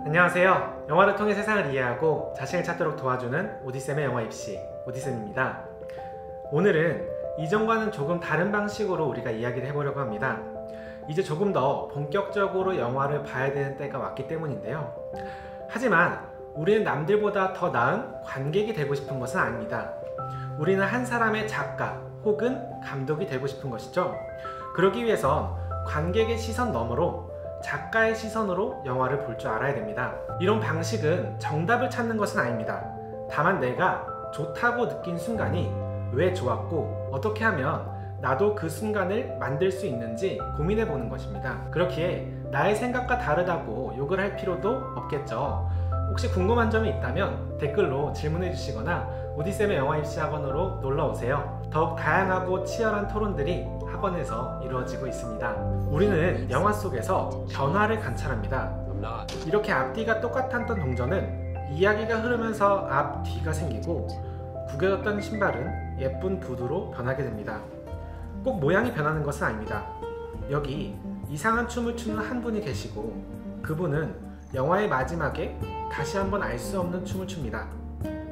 안녕하세요. 영화를 통해 세상을 이해하고 자신을 찾도록 도와주는 오디쌤의 영화 입시 오디쌤입니다. 오늘은 이전과는 조금 다른 방식으로 우리가 이야기를 해보려고 합니다. 이제 조금 더 본격적으로 영화를 봐야 되는 때가 왔기 때문인데요. 하지만 우리는 남들보다 더 나은 관객이 되고 싶은 것은 아닙니다. 우리는 한 사람의 작가 혹은 감독이 되고 싶은 것이죠. 그러기 위해선 관객의 시선 너머로 작가의 시선으로 영화를 볼 줄 알아야 됩니다. 이런 방식은 정답을 찾는 것은 아닙니다. 다만 내가 좋다고 느낀 순간이 왜 좋았고 어떻게 하면 나도 그 순간을 만들 수 있는지 고민해 보는 것입니다. 그렇기에 나의 생각과 다르다고 욕을 할 필요도 없겠죠. 혹시 궁금한 점이 있다면 댓글로 질문해 주시거나 오디쌤의 영화 입시 학원으로 놀러 오세요. 더욱 다양하고 치열한 토론들이 학원에서 이루어지고 있습니다. 우리는 영화 속에서 변화를 관찰합니다. 이렇게 앞뒤가 똑같았던 동전은 이야기가 흐르면서 앞뒤가 생기고 구겨졌던 신발은 예쁜 구두로 변하게 됩니다. 꼭 모양이 변하는 것은 아닙니다. 여기 이상한 춤을 추는 한 분이 계시고 그분은 영화의 마지막에 다시 한번 알 수 없는 춤을 춥니다.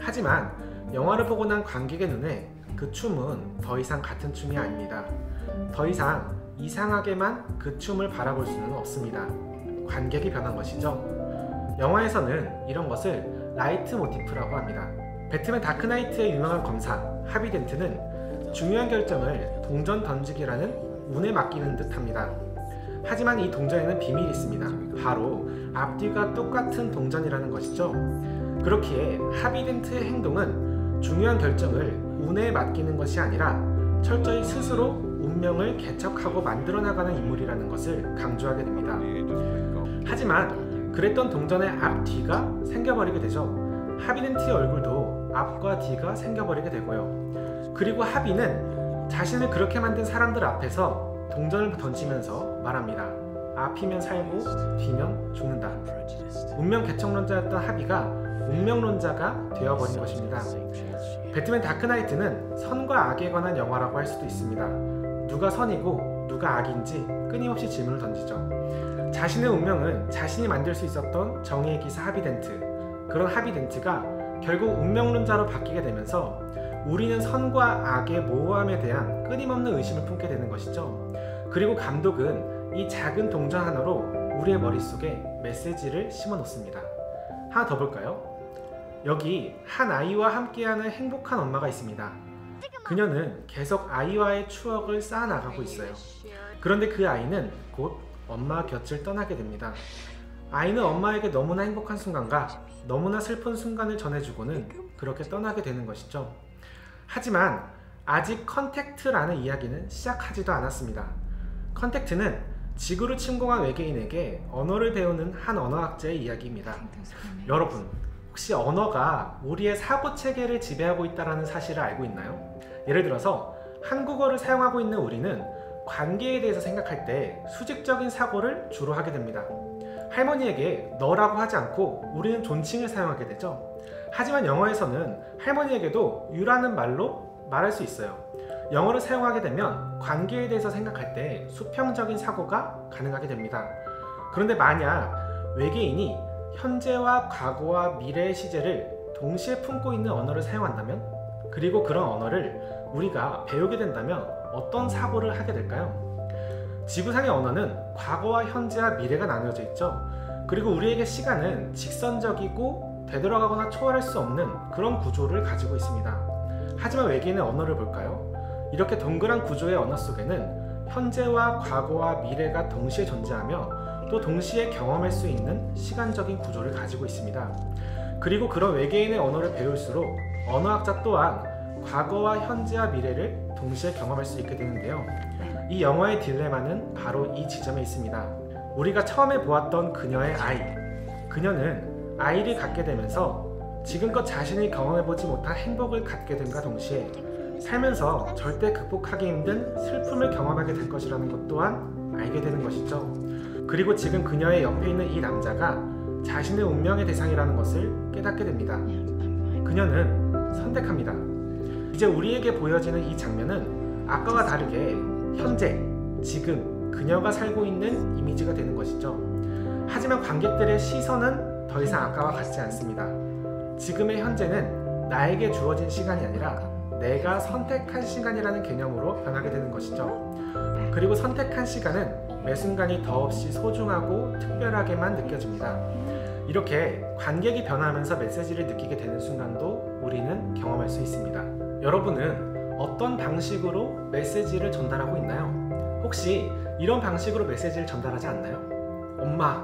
하지만 영화를 보고 난 관객의 눈에 그 춤은 더 이상 같은 춤이 아닙니다. 더 이상 이상하게만 그 춤을 바라볼 수는 없습니다. 관객이 변한 것이죠. 영화에서는 이런 것을 라이트 모티프라고 합니다. 배트맨 다크나이트의 유명한 검사 하비 덴트는 중요한 결정을 동전 던지기라는 운에 맡기는 듯 합니다. 하지만 이 동전에는 비밀이 있습니다. 바로 앞뒤가 똑같은 동전이라는 것이죠. 그렇기에 하비 덴트의 행동은 중요한 결정을 운에 맡기는 것이 아니라 철저히 스스로 운명을 개척하고 만들어 나가는 인물이라는 것을 강조하게 됩니다. 하지만 그랬던 동전의 앞뒤가 생겨버리게 되죠. 하비 덴트의 얼굴도 앞과 뒤가 생겨버리게 되고요. 그리고 하비는 자신을 그렇게 만든 사람들 앞에서 동전을 던지면서 말합니다. 앞이면 살고 뒤면 죽는다. 운명 개척론자였던 하비가 운명론자가 되어버린 것입니다. 배트맨 다크나이트는 선과 악에 관한 영화라고 할 수도 있습니다. 누가 선이고 누가 악인지 끊임없이 질문을 던지죠. 자신의 운명은 자신이 만들 수 있었던 정의의 기사 하비 덴트. 그런 하비 덴트가 결국 운명론자로 바뀌게 되면서 우리는 선과 악의 모호함에 대한 끊임없는 의심을 품게 되는 것이죠. 그리고 감독은 이 작은 동전 하나로 우리의 머릿속에 메시지를 심어 놓습니다. 하나 더 볼까요? 여기 한 아이와 함께하는 행복한 엄마가 있습니다. 그녀는 계속 아이와의 추억을 쌓아나가고 있어요. 그런데 그 아이는 곧 엄마 곁을 떠나게 됩니다. 아이는 엄마에게 너무나 행복한 순간과 너무나 슬픈 순간을 전해주고는 그렇게 떠나게 되는 것이죠. 하지만 아직 컨택트라는 이야기는 시작하지도 않았습니다. 컨택트는 지구를 침공한 외계인에게 언어를 배우는 한 언어학자의 이야기입니다. 여러분, 혹시 언어가 우리의 사고체계를 지배하고 있다는 사실을 알고 있나요? 예를 들어서 한국어를 사용하고 있는 우리는 관계에 대해서 생각할 때 수직적인 사고를 주로 하게 됩니다. 할머니에게 너라고 하지 않고 우리는 존칭을 사용하게 되죠. 하지만 영어에서는 할머니에게도 유라는 말로 말할 수 있어요. 영어를 사용하게 되면 관계에 대해서 생각할 때 수평적인 사고가 가능하게 됩니다. 그런데 만약 외계인이 현재와 과거와 미래의 시제를 동시에 품고 있는 언어를 사용한다면, 그리고 그런 언어를 우리가 배우게 된다면 어떤 사고를 하게 될까요? 지구상의 언어는 과거와 현재와 미래가 나누어져 있죠. 그리고 우리에게 시간은 직선적이고 되돌아가거나 초월할 수 없는 그런 구조를 가지고 있습니다. 하지만 외계인의 언어를 볼까요? 이렇게 동그란 구조의 언어 속에는 현재와 과거와 미래가 동시에 존재하며 또 동시에 경험할 수 있는 시간적인 구조를 가지고 있습니다. 그리고 그런 외계인의 언어를 배울수록 언어학자 또한 과거와 현재와 미래를 동시에 경험할 수 있게 되는데요. 이 영화의 딜레마는 바로 이 지점에 있습니다. 우리가 처음에 보았던 그녀의 아이, 그녀는 아이를 갖게 되면서 지금껏 자신이 경험해보지 못한 행복을 갖게 됨과 동시에 살면서 절대 극복하기 힘든 슬픔을 경험하게 될 것이라는 것 또한 알게 되는 것이죠. 그리고 지금 그녀의 옆에 있는 이 남자가 자신의 운명의 대상이라는 것을 깨닫게 됩니다. 그녀는 선택합니다. 이제 우리에게 보여지는 이 장면은 아까와 다르게 현재, 지금 그녀가 살고 있는 이미지가 되는 것이죠. 하지만 관객들의 시선은 더 이상 아까와 같지 않습니다. 지금의 현재는 나에게 주어진 시간이 아니라 내가 선택한 시간이라는 개념으로 변하게 되는 것이죠. 그리고 선택한 시간은 매 순간이 더없이 소중하고 특별하게만 느껴집니다. 이렇게 관객이 변하면서 메시지를 느끼게 되는 순간도 우리는 경험할 수 있습니다. 여러분은 어떤 방식으로 메시지를 전달하고 있나요? 혹시 이런 방식으로 메시지를 전달하지 않나요? 엄마,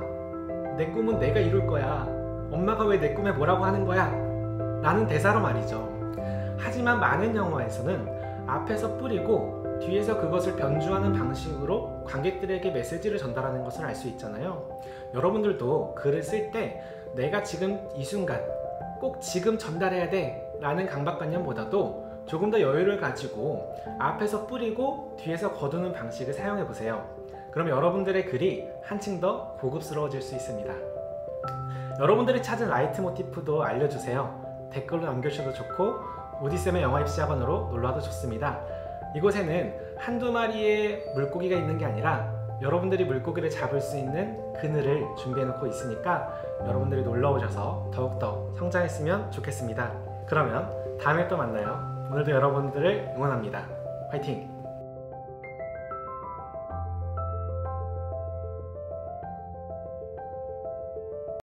내 꿈은 내가 이룰 거야. 엄마가 왜 내 꿈에 뭐라고 하는 거야? 라는 대사로 말이죠. 하지만 많은 영화에서는 앞에서 뿌리고 뒤에서 그것을 변주하는 방식으로 관객들에게 메시지를 전달하는 것을 알 수 있잖아요. 여러분들도 글을 쓸 때 내가 지금 이 순간 꼭 지금 전달해야 돼 라는 강박관념보다도 조금 더 여유를 가지고 앞에서 뿌리고 뒤에서 거두는 방식을 사용해 보세요. 그럼 여러분들의 글이 한층 더 고급스러워질 수 있습니다. 여러분들이 찾은 라이트 모티프도 알려주세요. 댓글로 남겨주셔도 좋고 오디쌤의 영화 입시 학원으로 놀러와도 좋습니다. 이곳에는 한두 마리의 물고기가 있는 게 아니라 여러분들이 물고기를 잡을 수 있는 그늘을 준비해 놓고 있으니까 여러분들이 놀러 오셔서 더욱더 성장했으면 좋겠습니다. 그러면 다음에 또 만나요. 오늘도 여러분들을 응원합니다. 화이팅!